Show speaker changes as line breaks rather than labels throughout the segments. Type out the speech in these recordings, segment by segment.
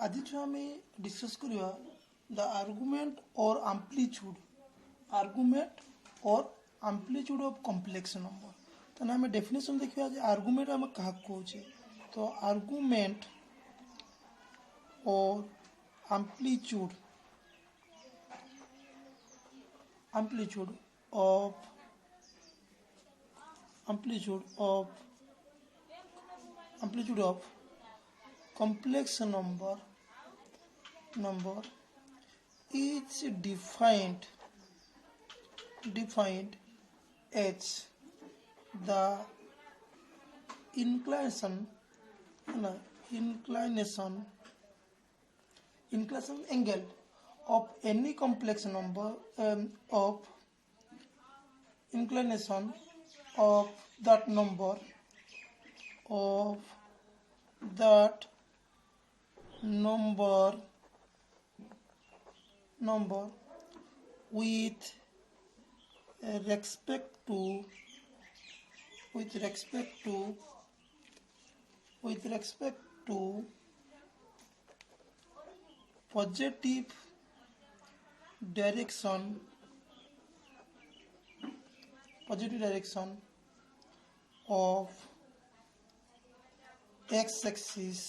आज जो आम डिस्कस करवा द आर्गुमेंट और आम्प्लीट्यूड ऑफ कॉम्प्लेक्स नंबर। तो आम डेफिनेशन देखा आर्गुमेंट आम क्या कहे तो आर्गुमेंट और आम्प्लीट्यूड of complex number is defined as the inclination angle of any complex number of inclination of that number with respect to positive direction of x-axis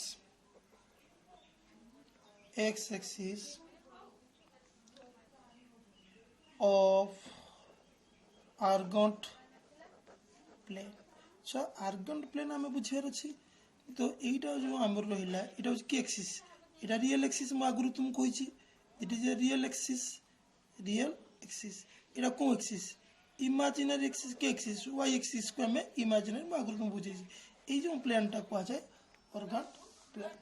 of argand plane। So argand plane आम बुझार अच्छी तो यहीटा जो आमर रहा यहाँ हूँ कि एक्सीस यहाँ रियल एक्सीस मुझे आगुरी तुमको कही it is a real axis यहाँ कौन एक्सीस इमेजिनरी एक्सीस के एक्सीस वाई एक्सीस को आम इमेजिनरी आगुरी तुम बुझे ये जो प्लेनटा कहुए आर्गेंट प्लेन।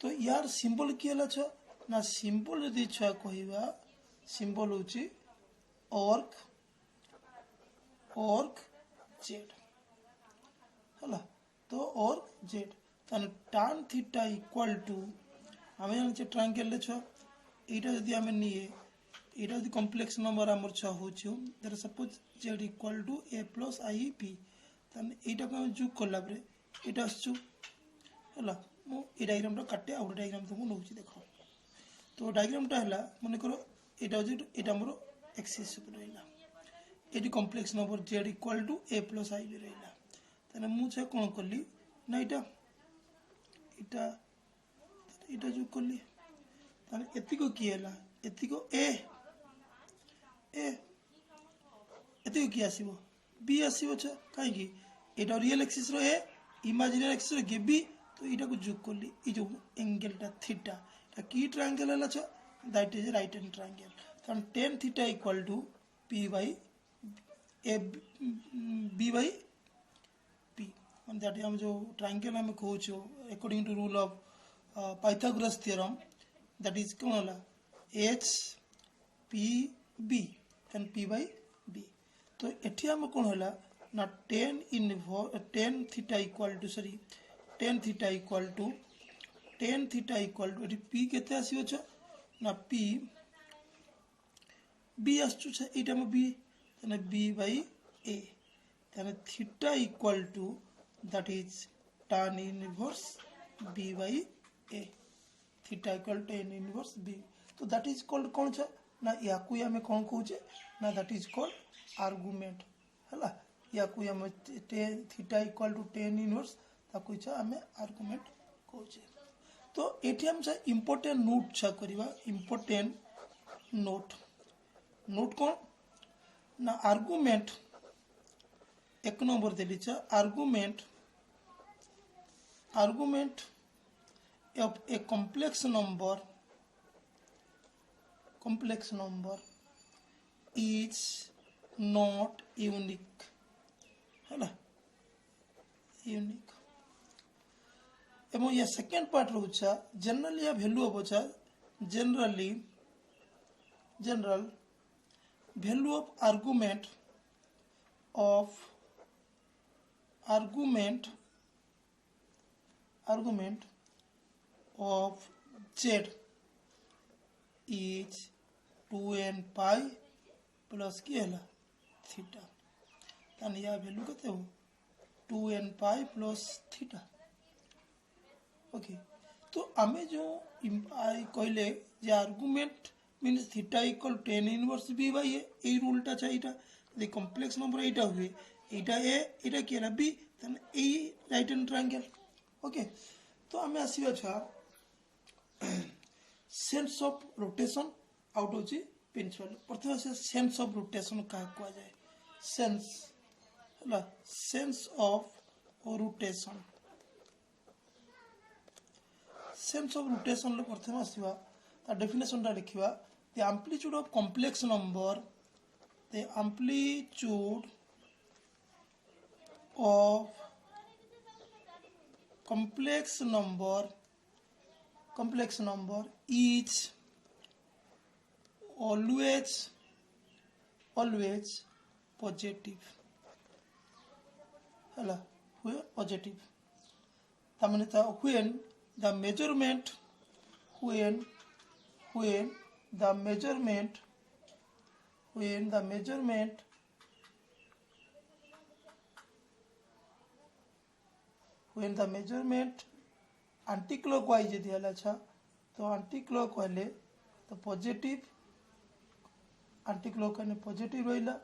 तो यार सिंबल किए ना सिंबल जदि छुआ कह सिंबल हूँ ऑर्ग जेड है तो ऑर्ग जेड ताने tan थीटा इक्वल टू आम जाने ट्रायंगल छुआ यहाँ जदि आम निए यहाँ जब कम्प्लेक्स नंबर आमर छुआ हो suppose Z equal to A plus I B ताने यहाँ को आम जुग कला यहाँ आसचु है मुझे डायग्राम काटे आउ गए डायग्राम तुमको नौ देख तो डायग्रामटा है मन कर यहाँ मोर एक्सीस रहा ये complex number Z equal to A plus I B रहा तेना मुझे कौन कली ना यहाँ जो कली एतिक किए एतिक एतिक किए आसो बी आसो कहीं यहाँ रियल एक्सीस ए इमेजिनरी एक्सीस गे बी तो यहाँ को जोग कली ये जो एंगेलटा थीटा की ट्रायंगल है that is right hand triangle tan theta equal to P by A B by P मान दैट हम जो ट्रायंगल आम कहूँ according to rule of Pythagoras theorem that is कौन है H P B and P by B. तो ये आम कौन है ना tan theta equal to sorry tan theta equal to P केते आसी ना पी बी आसचु यहाँ B B by A theta equal to that is tan inverse B by A theta equal to tan inverse B. तो that is called कौन ना या आम कौन कहे ना दैट इज कॉल्ड आर्गुमेंट है या आम theta equal to tan inverse ताकू आम आर्गुमेंट कहे। तो ये आम इम्पोर्टेंट नोट छा करवा इम्पोर्टेंट नोट कौन ना आर्गुमेंट एक number Delhi argument of a complex number is not unique है यूनिक एवं या सेकेंड पार्ट रोचा जनरली या वैल्यू हम general value of argument of Z is 2n pi plus की है थीटा ताने या वैल्यू केते हो 2n pi plus theta okay. तो आम जो कहले जे argument means theta equal tan inverse B by a रूलटा अच्छा यहाँ यदि कम्प्लेक्स नंबर यहाँ हुए यहाँ ए यहाँ किए ना बी तेना राइट हैंड ट्रायंगल ओके। तो आम आसवा छुआ सेंस ऑफ रोटेशन आउट होची प्रिंसिपल प्रथम से सेंस ऑफ रोटेशन क्या कह जाए sense of rotation sense of rotation प्रथम आसवा डेफिनेशन टा लिखा the amplitude of complex number the amplitude of complex number is always positive है positive तमाने था when the measurement anti-clockwise यदि है अच्छा तो anti-clockwise तो पॉजिटिव anti-clockwise पॉजिटिव रहिला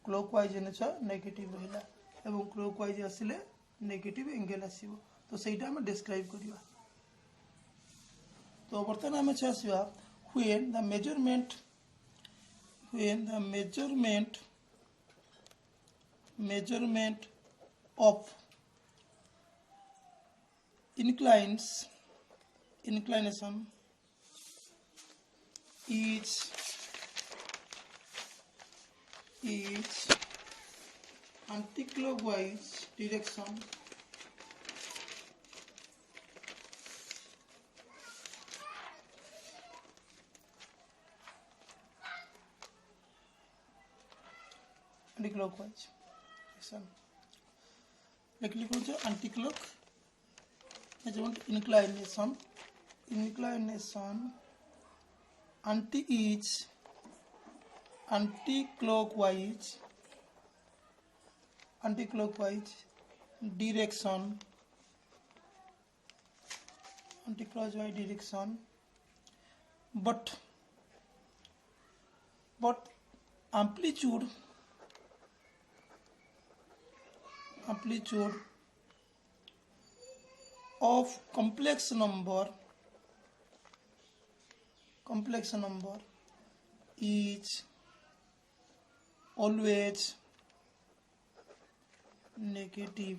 clockwise ने अच्छा नेगेटिव रहिला एवं clockwise आसिले नेगेटिव एंगल आसीबो तो सेटा हम डिस्क्राइब करिवा। तो बर्तमान हम अच्छा आसीबा when the measurement of inclination is anti-clockwise direction anti-clockwise direction लिखो anti-clock measurement inclination anti is anti-clockwise direction but amplitude of complex number is always negative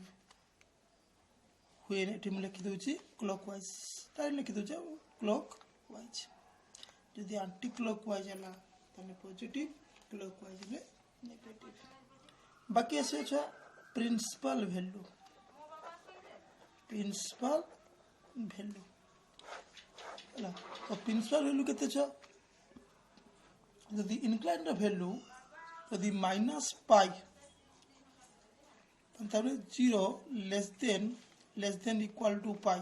when it लिखि दोची clockwise तारे लिखि दोचा clockwise यदि anti clockwise है ना तने positive clockwise में negative बाकी ऐसे अच्छा principal value है तो प्रिंसिपल वैल्यू केते छ यदि इंक्लाइंड वैल्यू यदि माइनस पाई तब 0 less than equal to pi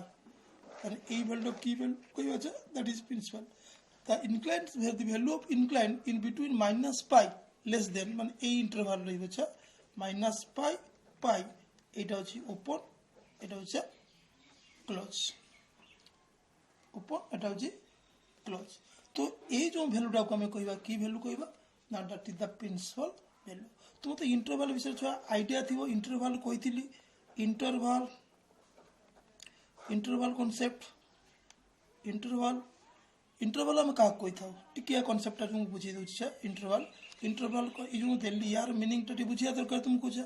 then a value of key value कोई वजह that is principal the inclined where the value of inclined in between minus pi less than मान a interval रही बच्चा minus pi एटा होची open एटा होची close open एटा होची close तो ये जो वैल्यूटा को हमें कहबा की वैल्यू कहबा ना that is the principal value. तो मते इंटरवल विषय छुआ आईडिया थिवो इंटरवल कहितली इंटरवल कांसेप्ट इंटरवल हम का कहि थाउ टिकिया कांसेप्ट तुम बुझी दउ छ इंटरवल को ई जो देली यार मीनिंग टटी बुझिया दरकार तुमको छ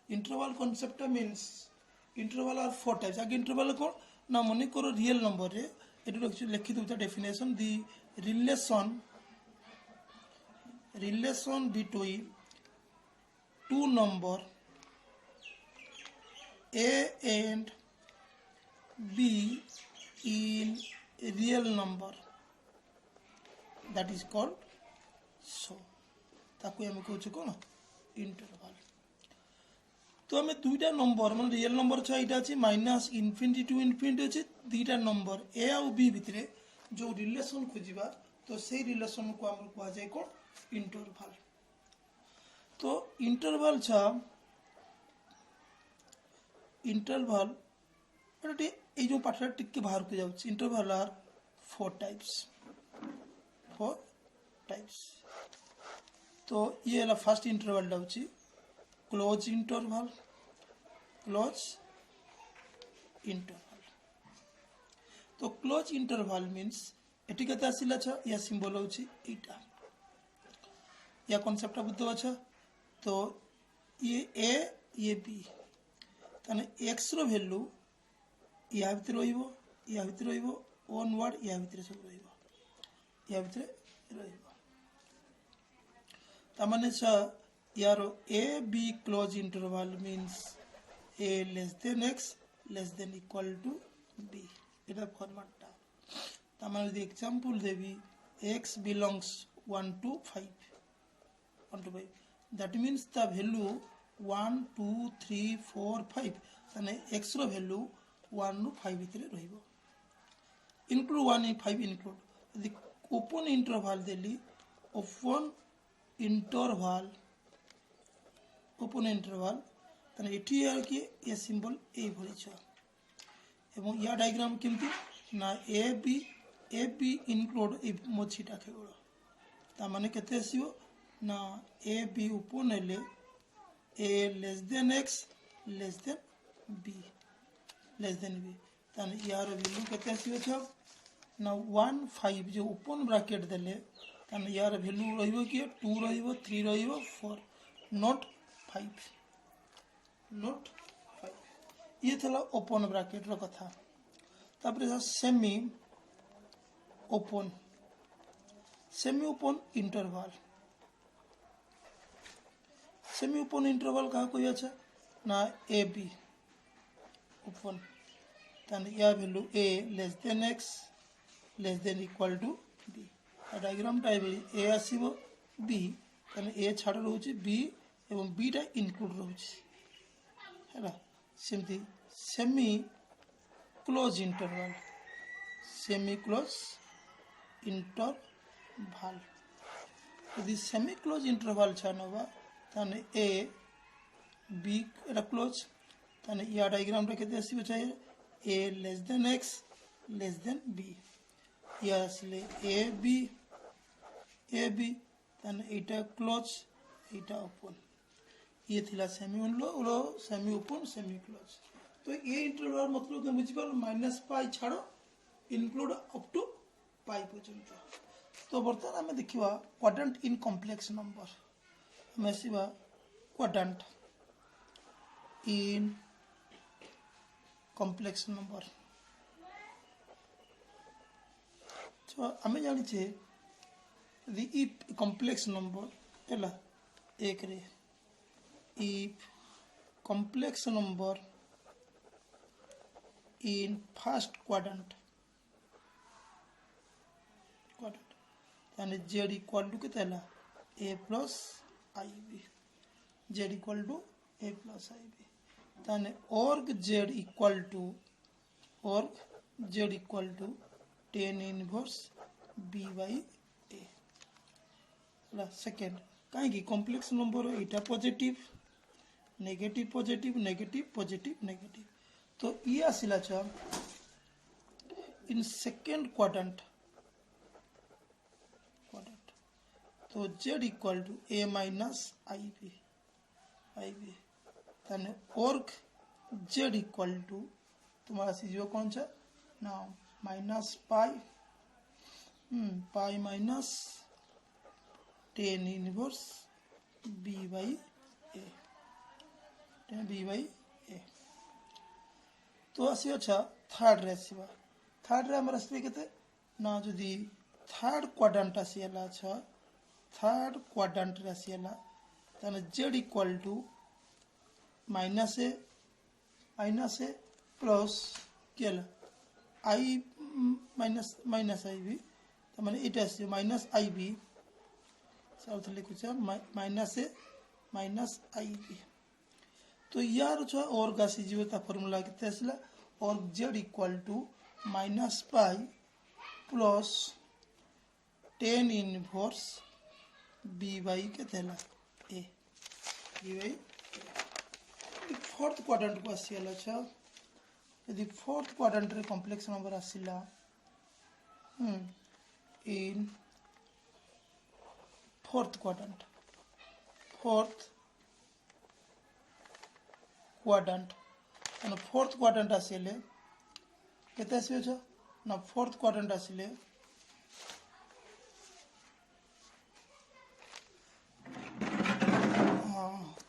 interval concept means interval are four types आगे इंटरवल को ना मने करो रियल नंबर रे एटू लिखि दउता डेफिनेशन दी relation between two number A and B in real number that is called so ताकू हम कहू कोन इंटरवल। तो हमें दुईटा नंबर मान रियल नंबर छ इटा अछि माइनस इनफिनिटी टू इनफिनिटी अछि दुईटा नंबर ए और बी भितरे जो रिलेशन खोजिबा तो से रिलेशन को हम कह जाय कोन इंटरवल। तो इंटरवल ये जो पाठटा टिके बाहर को जाउछि इंटरवल आर फोर टाइप्स तो ये है फर्स्ट इंटरवल जाउछि क्लोज इंटरवल तो क्लोज इंटरवल मीन्स एटी केते आसिला छ या सिंबल होछि एटा या कांसेप्ट बुझते अछ तो ये ए ये बी ताने एक्स रो वैल्यू या भितर रहिबो वन वर्ड या भितर सब रहिबो या भितर रहिबो तामाने छ यारो A B close interval means A less than x less than equal to B एटा फॉर्मेटटा तामाने यदि example Devi x belongs 1 to 5 that means the value 1 2 3 4 5 ताने x रो वैल्यू 1 नु 5 भितर रहिबो include 1 in 5 include यदि ओपन इंटरवल देली ओपन इंटरवल ताने एठी यार कि ये सिंबल ए भली छ एवं या डायग्राम केमती ना ए बी इंक्लूड ए मोछीटा केवल ता माने केते आसीबो ना ए बी ओपन हेले a less than x less than b ताने यार वैल्यू केते आसीबो छ ना 1 5 जो ओपन ब्रैकेट देले ताने यार वैल्यू रहिबो कि 2 रहिबो 3 रहिबो 4 नॉट 5 ये थला ओपन ब्रैकेट रो कथा तापरे सेमी ओपन इंटरवल कहा कोई अच्छा ना ए बी ओपन ताने या value a less than x less than equal to b diagram type a आसीबो बी ताने ए छाड़ रहउची बी एवं बी टा इंक्लूड रहउची हैला सेमती सेमी क्लोज इंटरवल यदि सेमी क्लोज इंटरवल छानवा ताने ए बी एटा क्लोज ताने या डायग्राम रे केते आसीबो चाहिए a less than x less than b या आसले ए बी ताने एटा क्लोज एटा ओपन ये थिला सेमी ओपन सेमी क्लोज तो ये इंटरवल मतलब के बुझी पार माइनस पाई छाड़ो इंक्लूड अप टू पाई पर्यंत तो बर्तमान आम देखा क्वाड्रेंट इन कॉम्प्लेक्स नंबर आम आसवा क्वाड्रेंट इन कॉम्प्लेक्स नंबर तो आम जाने इफ कॉम्प्लेक्स नंबर है एक रे if complex number in first quadrant and z equal to कितना a plus ib z equal to a plus ib ताने org z equal to tan inverse b by a ला second काहे की complex number एटा positive negative तो ये आसिला छ इन सेकेंड क्वाड्रेंट तो z equal to a minus ib ताने org z इक्वल टू तुम्हारा सीजो कौन सा ना minus pi minus tan inverse b by a तो आसी अच्छा थर्ड रे आसीबा थर्ड रे हमर आसी केते ना जदी थर्ड क्वाड्रेंट आसीला छ थर्ड क्वाड्रेंट रे आसीला तने z equal to minus A plus केला i माइनस ib त माने इटा आसी माइनस ib साउथ लिखुछ माइनस ए माइनस ib तो यार छ और गासी जीवता फार्मूला केते आसला और z equal to minus pi plus tan inverse b by केतेला a b by fourth quadrant को आसीला छ यदि फोर्थ क्वाड्रेंट रे कॉम्प्लेक्स नंबर आसिला in fourth quadrant and fourth quadrant आसिले केते आसीबे छ ना फोर्थ क्वाड्रेंट आसिले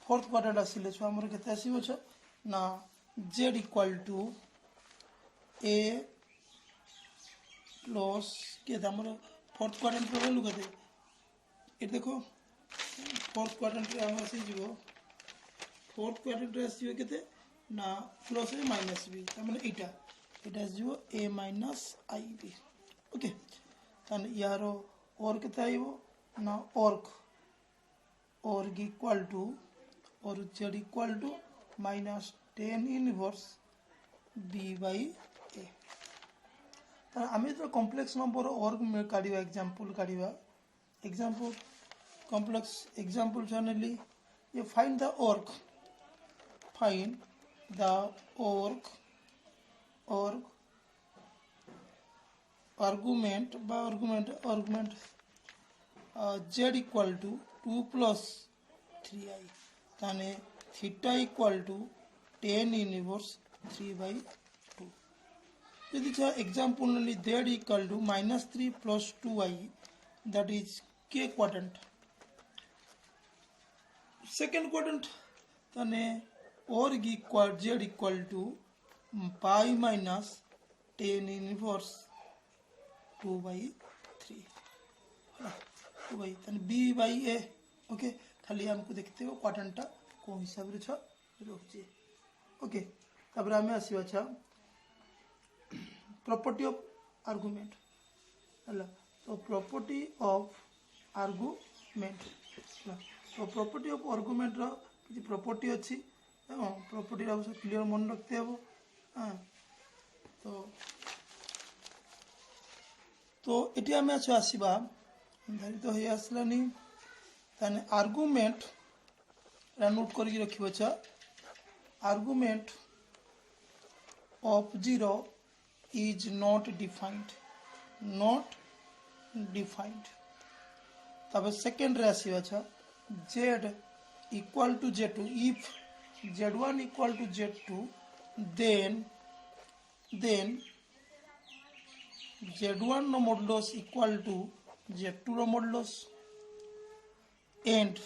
फोर्थ क्वाड्रेंट आसिले छ हमर केते आसीबे छ ना z equal to a plus के हमर फोर्थ क्वाड्रेंट रो वैल्यू केते ए देखो फोर्थ क्वाड्रेंट रे हम आसी जीवो फोर्थ क्वाड्रेंट रे आसीबे केते ना प्लस ए माइनस b त माने एटा जीवो a माइनस ib ओके तन यारो और केते आइबो ना org इक्वल टू और z equal to minus tan inverse b by a तर आमे तो कॉम्प्लेक्स नंबर org में काढिबा एग्जांपल कॉम्प्लेक्स एग्जांपल चैनली ये find the org argument z equal to 2 plus 3i ताने theta equal to tan inverse 3 by 2 यदि छ एग्जांपल नली z equal to minus 3 plus 2i that is k quadrant second quadrant ताने org equal z equal to pi minus tan inverse 2 by 3 2 by ताने b by a okay खाली हमको देखते हो quadrant टा को हिसाब रे छ रोचे ओके तबरा में आसीबा छ प्रॉपर्टी ऑफ आर्गुमेंट हला तो प्रॉपर्टी ऑफ आर्गुमेंट तो प्रॉपर्टी ऑफ आर्गुमेंट रो कि प्रॉपर्टी अछि प्रॉपर्टी रा क्लियर मन रखते हो हां तो एटी हमें अच्छा आसीबा धरि तो हे आसलानी ताने आर्गुमेंट रा नोट करके रखिबो छ argument of 0 is not defined तब सेकंड रे आसीबा छ z equal to z2 if z1 equal to z2 then z1 no modulus equal to z2 no modulus and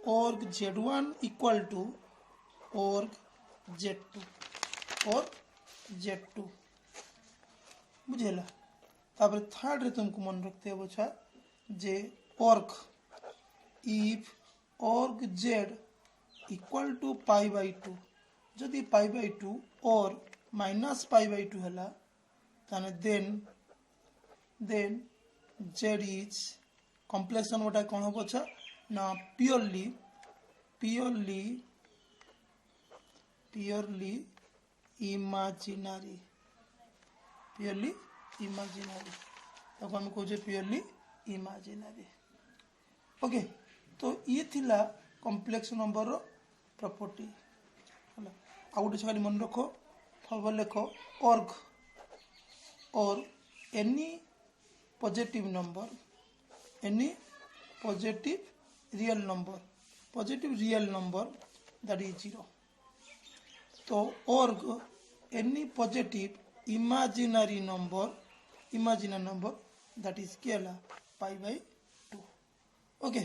org z1 equal to org z2 बुझेला तापर third रे तुमको मन रखते हो छ जे org if org z equal to pi by 2 जदि pi by 2 और minus pi by 2 हला ताने then z is complex number कोन होबो छ ना purely imaginary तो हम कहजे purely imaginary ओके तो ये थिला कॉम्प्लेक्स नंबर रो प्रॉपर्टी हला आउट खाली मन रखो फॉलो लिखो org और any positive real number that is 0 तो org any positive imaginary number that is केला pi by 2 ओके